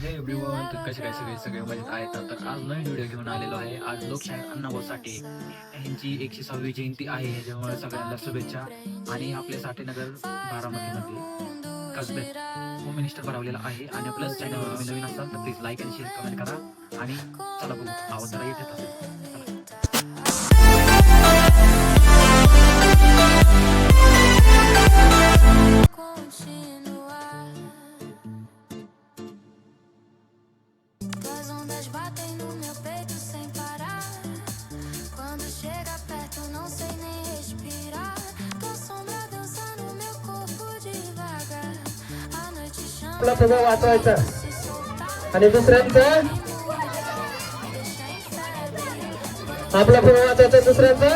हे एव्हरीवन, तर कसे काय सगळे मजेत आहेत. तर आज नवीन व्हिडिओ घेऊन आलेलो आहे. आज लोकशाहीर अण्णाभाऊ साठे यांची 106वी जयंती आहे. ह्याच्यामुळे सगळ्यांना शुभेच्छा. आणि आपले साठेनगर बारामतीमध्ये कसब्यात होम मिनिस्टर भरवलेला आहे. आणि प्लस चॅनलवर तुम्ही नवीन असाल तर प्लीज लाईक आणि शेअर कमेंट करा. आणि चला बघू आवाज जरा येत असेल. आपला फुगा वाचवायचा आणि दुसऱ्यांचं आपला फुगा वाचवायचा दुसऱ्यांचं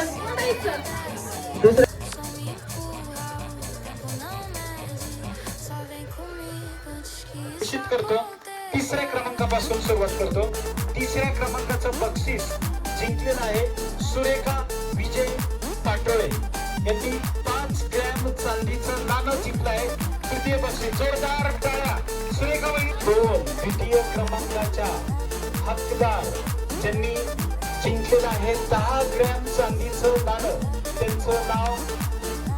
निश्चित करतो. तिसऱ्या क्रमांकापासून सुरुवात करतो. तिसऱ्या क्रमांकाचं बक्षीस जिंकलेलं आहे सुरेखा विजय पाटोळे यांनी 5 ग्रॅम चांदीचं नाणं जिंकलं आहे. तृतीय बक्षीस जोरदार टाळ्या सुरेखाबाई. द्वितीय क्रमांकाच्या हकदार ज्यांनी जिंकलेलं आहे 10 ग्रॅम चांदीचं नाणं, त्यांचं नाव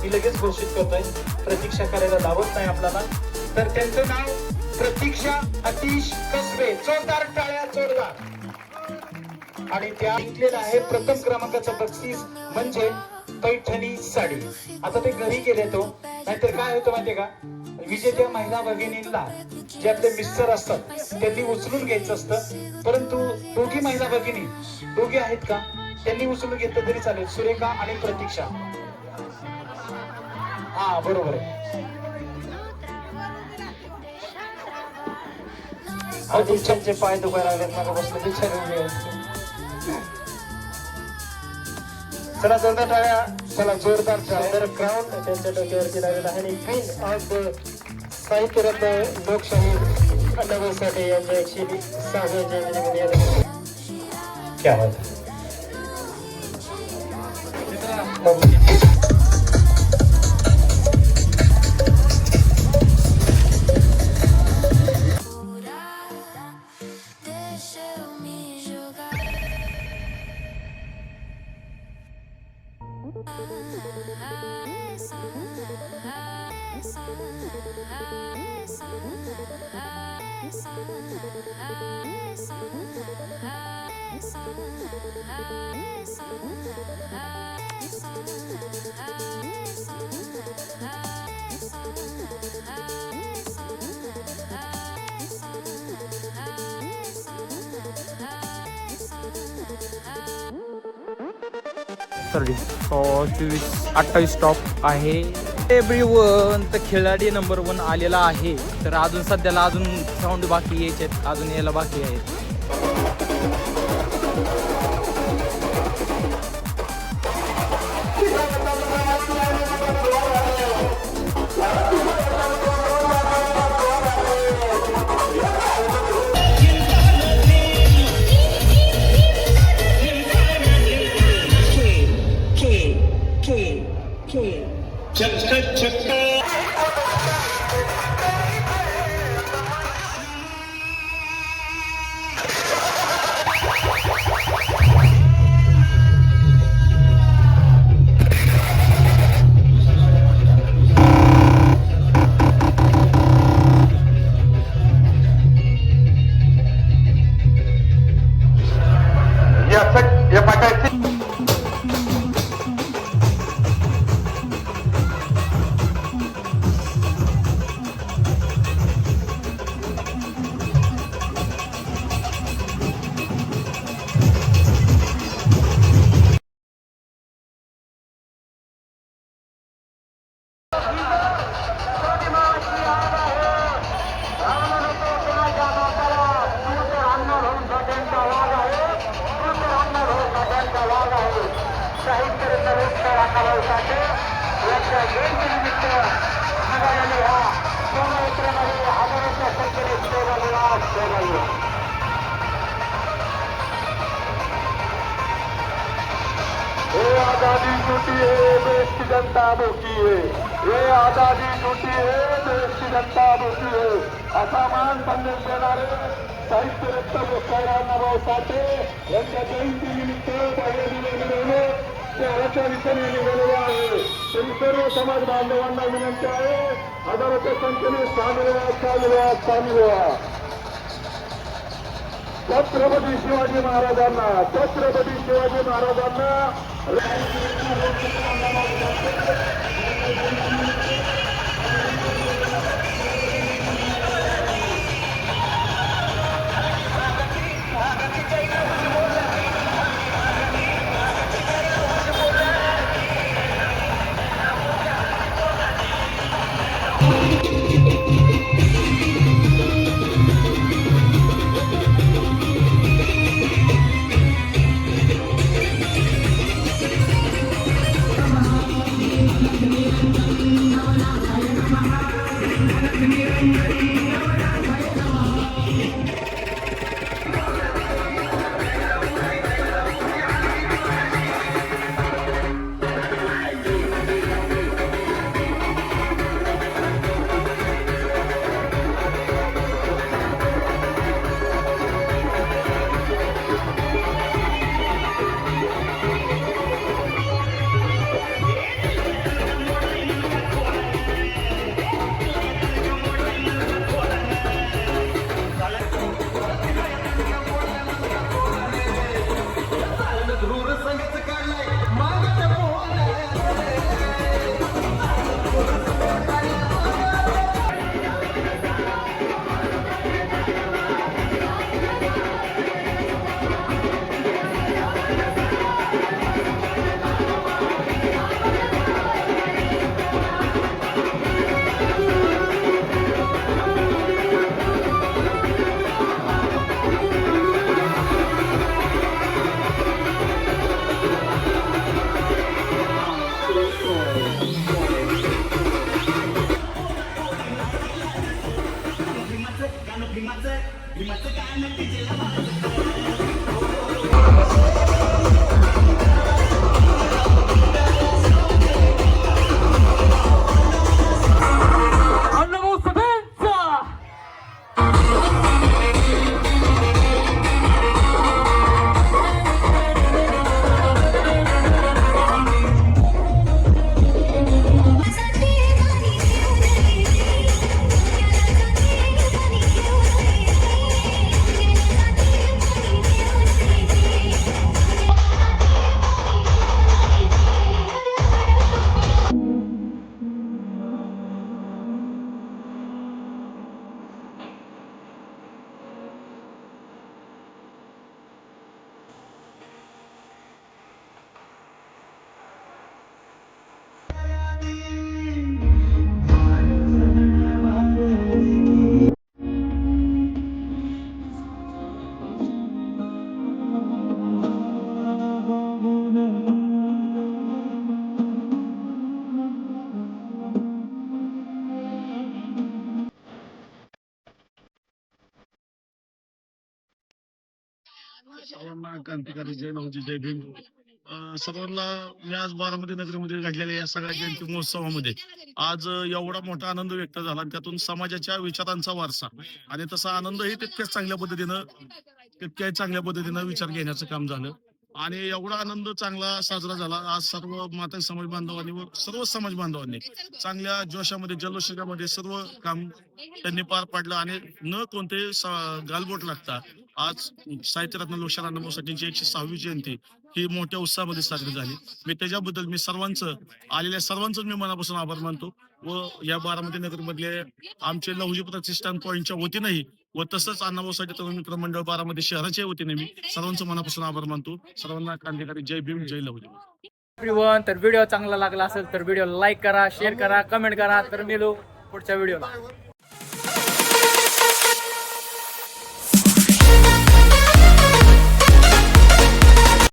मी लगेच घोषित करतोय. प्रतीक्षा करायला लावत नाही आपल्याला, तर त्यांचं नाव प्रतीक्षा अतिश कसबे. जोरदार टाळ्या जोरदार. आणि त्या जिंकलेलं आहे प्रथम क्रमांकाचं बक्षीस म्हणजे पैठणी साडी. आता ते घरी गेले तो, नाहीतर काय होतं माहितीये का, विजेत्या महिला भगिनींना जे आपले मिस्टर असतात त्यांनी उचलून घ्यायचं असतं. परंतु दोघी महिला भगिनी दोघी आहेत का, त्यांनी उचलून घेतलं तरी चालेल. सुरेखा आणि प्रतीक्षा. हा बरोबर आहे. तुमचे पाय दुखायला लागलेत, मला बसलं बिचारी. चला जोरदार टाळ्या. चला जोरदार टाळ्या. क्राऊन त्यांच्या डोक्यावरती लागलेला आहे आणि क्वीन ऑफ साहित्यरत्न लोकशाहीर अण्णाभाऊ साठे यांच्या 106व्या जयंतीनिमित्त. क्या बात है. सॉरी 28 स्टॉप आहे. एव्हरीवन, तर खिलाडी नंबर 1 आलेला आहे. तर अजून सध्याला अजून साऊंड बाकी यायचे, अजून यायला बाकी आहेत. आजादी टूटी है, देश की जनता भूखी है. ये आजादी टूटी है, देश की जनता भूखी है. असा मान संदेश देणारे साठे यांच्या जयंतीनिमित्त बाह्य दिले मिरवणूक शहराच्या दिशेने निघालेले आहे. तरी सर्व समाज बांधवांना विनंती आहे, हजारोच्या संख्येने सामील व्हा, सामील व्हा, सामील व्हा. छत्रपती शिवाजी महाराजांना, छत्रपती शिवाजी महाराजांना सर्वांना क्रांतिकारी जय लहुजी जय भीम. सर्वांना मी आज बारामती नगरीमध्ये घडलेल्या या सगळ्या जयंती महोत्सवामध्ये आज एवढा मोठा आनंद व्यक्त झाला आणि त्यातून समाजाच्या विचारांचा वारसा आणि तसा आनंदही तितक्याच चांगल्या पद्धतीनं विचार घेण्याचं काम झालं आणि एवढा आनंद चांगला साजरा झाला. आज सर्व माता समाज बांधवांनी व सर्व समाज बांधवांनी चांगल्या जोशामध्ये जल्लोषामध्ये सर्व काम त्यांनी पार पाडलं आणि न कोणते गालबोट लागता आज साहित्यरत्न लोकशाहीर अण्णाभाऊ साठेंची 106वी जयंती ही मोठ्या उत्साहामध्ये साजरी झाली. मी त्याच्याबद्दल मी आलेल्या सर्वांचं मी मनापासून आभार मानतो व या बारामती नगर मधले आमचे लहुजी प्रतिष्ठान पॉईंटच्या वतीनेही व तसंच अण्णाभाऊ साठे तरुण मित्र मंडळ बारामती शहराच्या वतीने मी सर्वांचं मनापासून आभार मानतो. सर्वांना क्रांतिकारी जय भीम जय लहुजी. एव्हरीवन, तर व्हिडिओ चांगला लागला असेल तर व्हिडिओ लाईक करा, शेअर करा, कमेंट करा. तर मिळू पुढच्या व्हिडिओला.